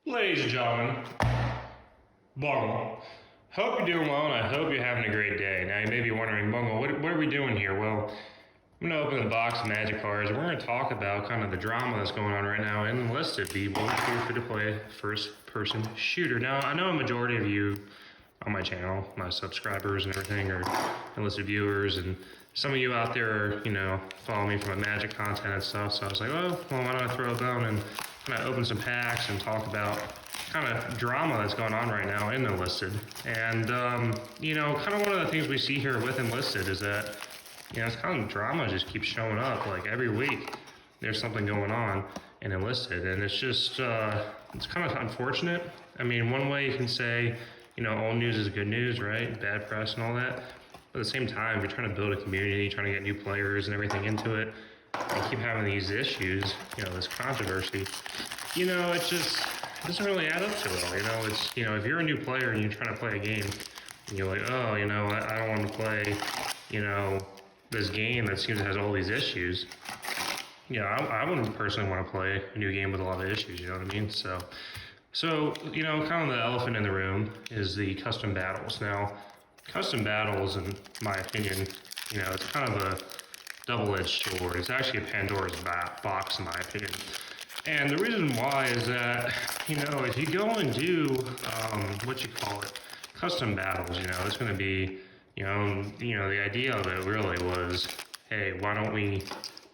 Ladies and gentlemen, Bungle. Hope you're doing well, and I hope you're having a great day. Now, you may be wondering, Bungle, what are we doing here? Well, I'm going to open the box of Magic cards, and we're going to talk about kind of the drama that's going on right now in Enlisted, the free-to-play first-person shooter. Now, I know a majority of you on my channel, my subscribers and everything, are Enlisted viewers, and some of you out there are, follow me from a Magic content and stuff, so I was like, oh, well, why don't I throw it down and kind of open some packs and talk about kind of drama that's going on right now in Enlisted. And, kind of one of the things we see here with Enlisted is that, it's kind of drama just keeps showing up. Like, every week there's something going on in Enlisted, and it's just, it's kind of unfortunate. I mean, one way you can say, old news is good news, right? Bad press and all that. But at the same time, if you're trying to build a community, trying to get new players and everything into it, and keep having these issues, this controversy, it just doesn't really add up to it all. It's, if you're a new player and you're trying to play a game, and you're like, oh, I don't want to play, this game that seems to has all these issues. I wouldn't personally want to play a new game with a lot of issues, you know what I mean? So, kind of the elephant in the room is the custom battles. Now, custom battles, in my opinion, it's kind of a double-edged sword. It's actually a Pandora's box, in my opinion. And the reason why is that, if you go and do, custom battles, it's going to be, the idea of it really was, hey, why don't you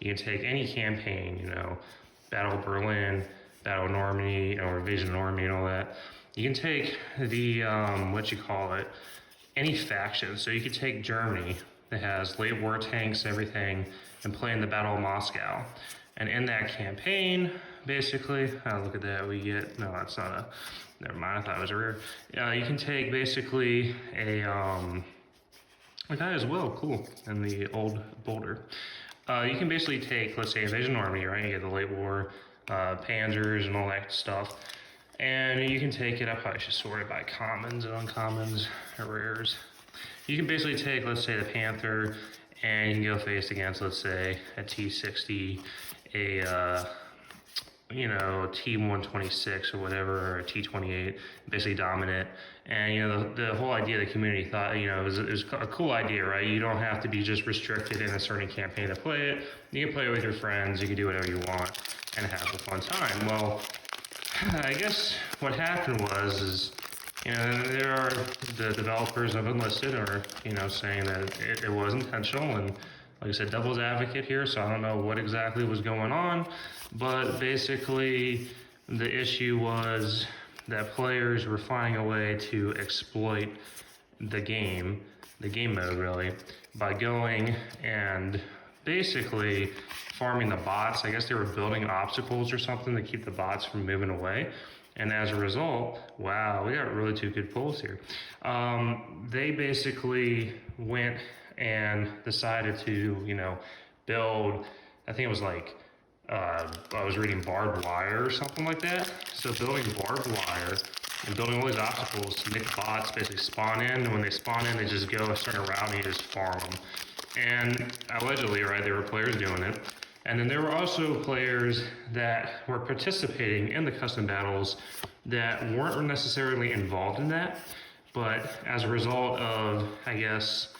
can take any campaign, Battle of Berlin, Battle of Normandy, or Invasion of Normandy and all that. You can take the, any faction. So you could take Germany that has late war tanks, everything, and play in the Battle of Moscow. And in that campaign, basically, look at that, we get, no, that's not a, never mind, I thought it was a rare. You can take basically a guy as well, cool, in the old Boulder. You can basically take, let's say, Invasion Army, right? You get the late war panzers and all that stuff. And you can take it, I probably should sort it by commons and uncommons, or rares. You can basically take, let's say, the Panther, and you can go face against, let's say, a T60, a T126 or whatever, or a T28, basically dominant. And, the whole idea the community thought, it was a cool idea, right? You don't have to be just restricted in a certain campaign to play it. You can play it with your friends, you can do whatever you want, and have a fun time. Well, I guess what happened is, there are the developers of Enlisted are, saying that it was intentional, and like I said, devil's advocate here, so I don't know what exactly was going on, but basically the issue was that players were finding a way to exploit the game mode really, by going and basically farming the bots. I guess they were building obstacles or something to keep the bots from moving away. And as a result, wow, we got really two good pulls here. They basically went and decided to, build, I think it was like, I was reading barbed wire or something like that. So building barbed wire and building all these obstacles to make the bots basically spawn in. And when they spawn in, they just go a certain route and you just farm them. And allegedly, right, there were players doing it. And then there were also players that were participating in the custom battles that weren't necessarily involved in that, but as a result of, I guess,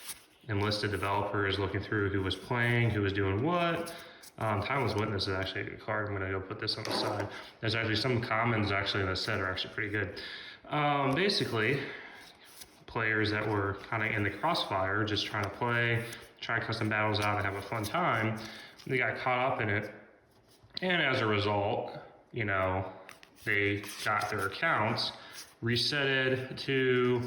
Enlisted developers looking through who was playing, who was doing what. Timeless Witness is actually a good card. I'm gonna go put this on the side. There's actually some commons actually in the set are actually pretty good. Basically, players that were kind of in the crossfire, just trying to play, try custom battles out and have a fun time, they got caught up in it, and as a result, they got their accounts resetted to,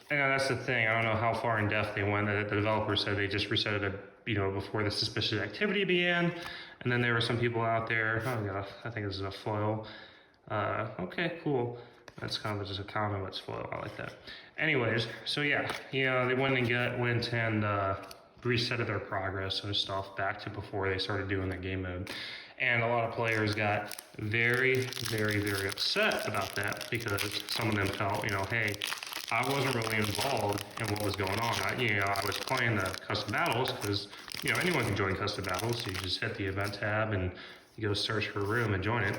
that's the thing, I don't know how far in depth they went. The developer said they just resetted it, before the suspicious activity began, and then there were some people out there, oh yeah, I think this is a foil. Okay, cool. That's kind of just a common, but it's foil, I like that. Anyways, so yeah, they went and resetted their progress and stuff back to before they started doing the game mode. And a lot of players got very, very, very upset about that because some of them felt, hey, I wasn't really involved in what was going on. I was playing the custom battles because, anyone can join custom battles. So you just hit the event tab and you go search for a room and join it.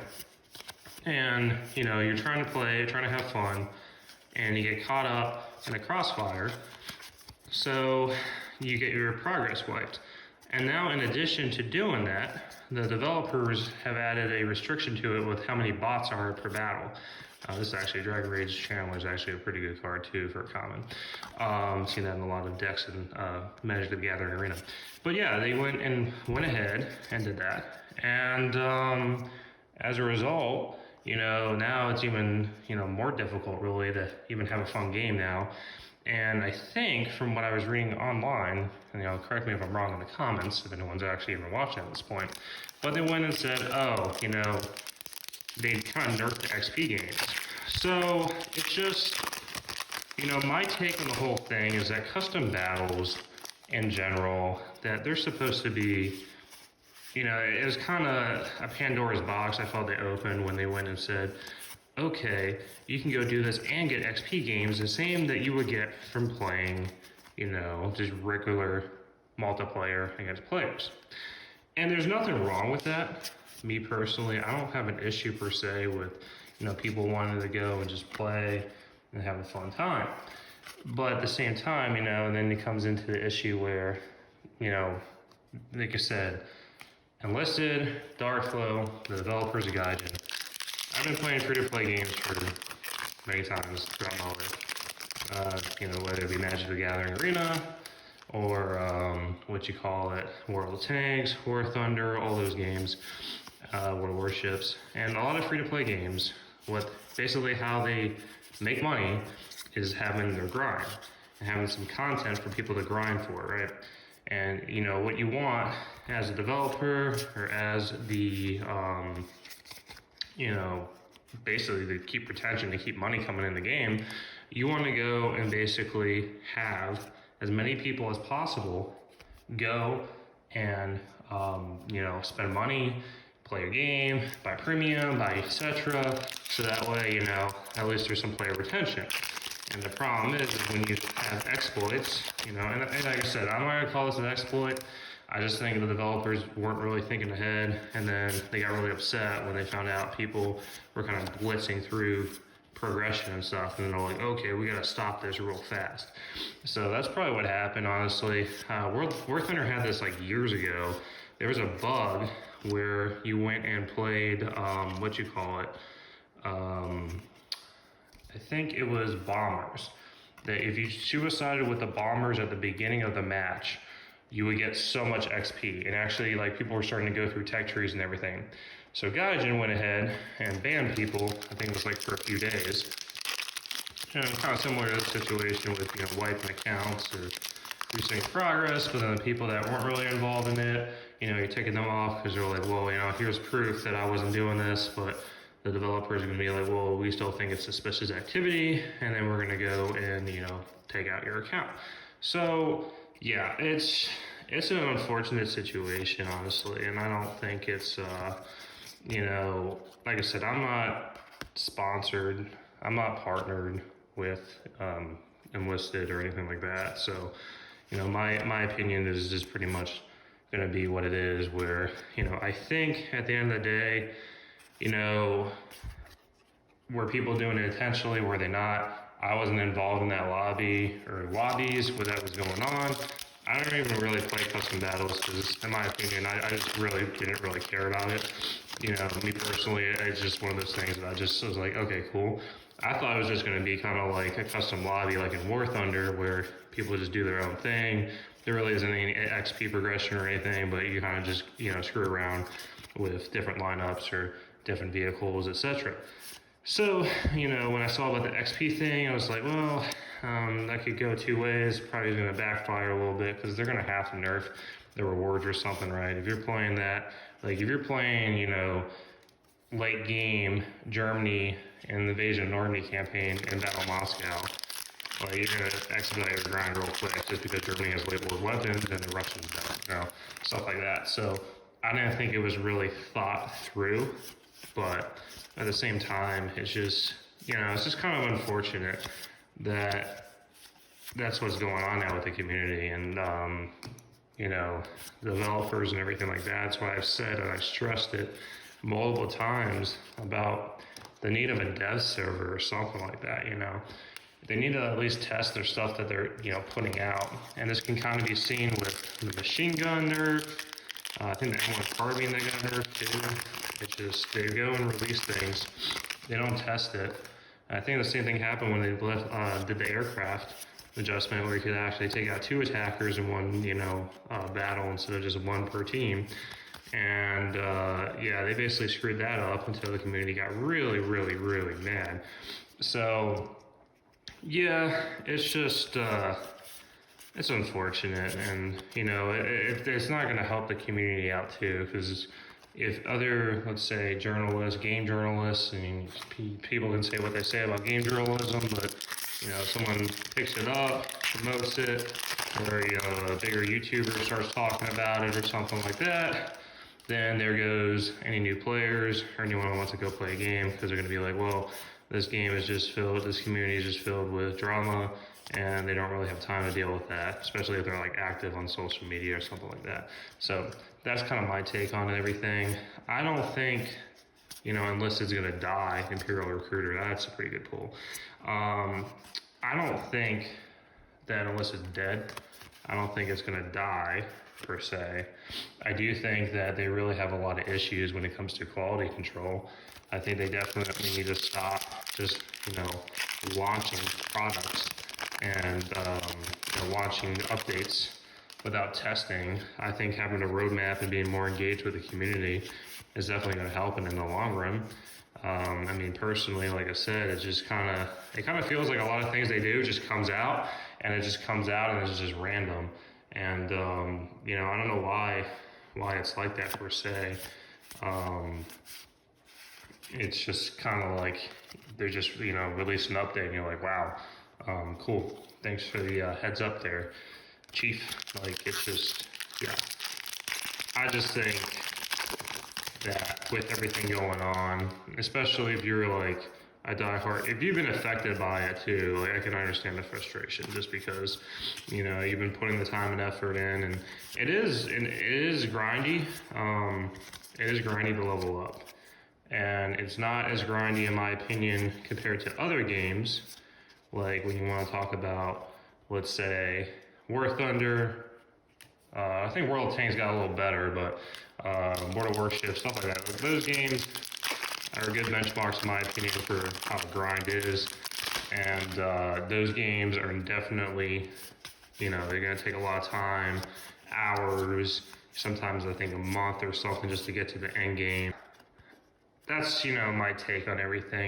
and you're trying to play, trying to have fun, and you get caught up in the crossfire, so you get your progress wiped. And now, in addition to doing that, the developers have added a restriction to it with how many bots are per battle. This is actually Dragon Rage Chandler is actually a pretty good card too for a common. Seen that in a lot of decks in Magic the Gathering Arena. But yeah, they went ahead and did that, and as a result, now it's even more difficult really to even have a fun game now. And I think from what I was reading online, and correct me if I'm wrong in the comments if anyone's actually even watching at this point, but they went and said, oh, they kind of nerfed the XP games. So it's just, my take on the whole thing is that custom battles in general, that they're supposed to be, it was kind of a Pandora's box I felt they opened when they went and said, okay, you can go do this and get XP games, the same that you would get from playing, just regular multiplayer against players. And there's nothing wrong with that. Me personally, I don't have an issue per se with, people wanting to go and just play and have a fun time. But at the same time, then it comes into the issue where, like I said, Enlisted, Darkflow, the developers of Gaijin. I've been playing free-to-play games for many times throughout my life. Whether it be Magic the Gathering Arena, or World of Tanks, War Thunder, all those games, World of Warships, and a lot of free-to-play games. What basically how they make money is having their grind and having some content for people to grind for, right? And what you want as a developer or as the basically to keep retention, to keep money coming in the game, you want to go and basically have as many people as possible go and spend money, play your game, buy premium, buy etc. So that way, at least there's some player retention. And the problem is when you have exploits, and like I said, I'm not gonna call this an exploit. I just think the developers weren't really thinking ahead, and then they got really upset when they found out people were kind of blitzing through progression and stuff, and they're like, okay, we gotta stop this real fast. So that's probably what happened, honestly. War Thunder had this like years ago. There was a bug where you went and played, I think it was bombers. That if you suicided with the bombers at the beginning of the match, you would get so much XP. And actually, people were starting to go through tech trees and everything. So Gaijin went ahead and banned people, I think it was for a few days. Kind of similar to this situation with, wiping accounts or resetting progress, but then the people that weren't really involved in it, you're taking them off because they're like, well, here's proof that I wasn't doing this, but the developers are going to be like, well, we still think it's suspicious activity, and then we're going to go and, take out your account. So, yeah, it's an unfortunate situation, honestly, and I don't think it's, like I said, I'm not sponsored, I'm not partnered with Enlisted or anything like that, so, my opinion is just pretty much going to be what it is, where, I think at the end of the day, were people doing it intentionally? Were they not? I wasn't involved in that lobby or lobbies where that was going on. I don't even really play custom battles because, in my opinion, I just really didn't really care about it. Me personally, it's just one of those things that I just was like, okay, cool. I thought it was just going to be kind of like a custom lobby like in War Thunder where people just do their own thing. There really isn't any XP progression or anything, but you kind of just, screw around with different lineups or different vehicles, etc. So, when I saw about the XP thing, I was like, well, that could go two ways. Probably going to backfire a little bit because they're going to have to nerf the rewards or something, right? If you're playing that, if you're playing, late game Germany in the Invasion of Normandy campaign in Battle Moscow, you're going to expedite your grind real quick just because Germany has way more weapons and the Russians don't, stuff like that. So I didn't think it was really thought through, but at the same time, it's just, it's just kind of unfortunate that that's what's going on now with the community and, developers and everything like that. That's why I've said and I've stressed it multiple times about the need of a dev server or something like that, you know. They need to at least test their stuff that they're, you know, putting out. And this can kind of be seen with the machine gun nerf. I think the M1 carbine they got nerfed too. It's just, they go and release things. They don't test it. I think the same thing happened when they did the aircraft adjustment, where you could actually take out 2 attackers in one, you know, battle instead of just 1 per team. And yeah, they basically screwed that up until the community got really, really, really mad. So yeah, it's just it's unfortunate, and you know, it's not going to help the community out too, because if other, let's say, journalists, game journalists, I mean, people can say what they say about game journalism, but you know, someone picks it up, promotes it, or you know, a bigger YouTuber starts talking about it or something like that, then there goes any new players or anyone who wants to go play a game, because they're going to be like, well, this game is just filled, this community is just filled with drama, and they don't really have time to deal with that, especially if they're like active on social media or something like that. So that's kind of my take on everything. I don't think, you know, Enlisted's gonna die. Imperial Recruiter, that's a pretty good pull. I don't think that Enlisted's dead. I don't think it's gonna die per se. I do think that they really have a lot of issues when it comes to quality control. I think they definitely need to stop just, you know, launching products and you know, launching updates without testing. I think having a roadmap and being more engaged with the community is definitely going to help, and in the long run. I mean, personally, like I said, it kind of feels like a lot of things they do just comes out, and it just comes out and it's just random. And you know, I don't know why it's like that per se. It's just kind of like they're just, you know, release an update and you're like, wow, cool, thanks for the heads up there, chief. Like, it's just, yeah, I just think that with everything going on, especially if you're like a diehard, if you've been affected by it too, like, I can understand the frustration, just because, you know, you've been putting the time and effort in, and it is grindy. It is grindy to level up, and it's not as grindy, in my opinion, compared to other games. Like when you want to talk about, let's say, War Thunder. I think World of Tanks got a little better, but World of Warships, stuff like that. Like, those games are good benchmarks, in my opinion, for how the grind is. And those games are definitely, you know, they're going to take a lot of time, hours, sometimes I think a month or something, just to get to the end game. That's, you know, my take on everything.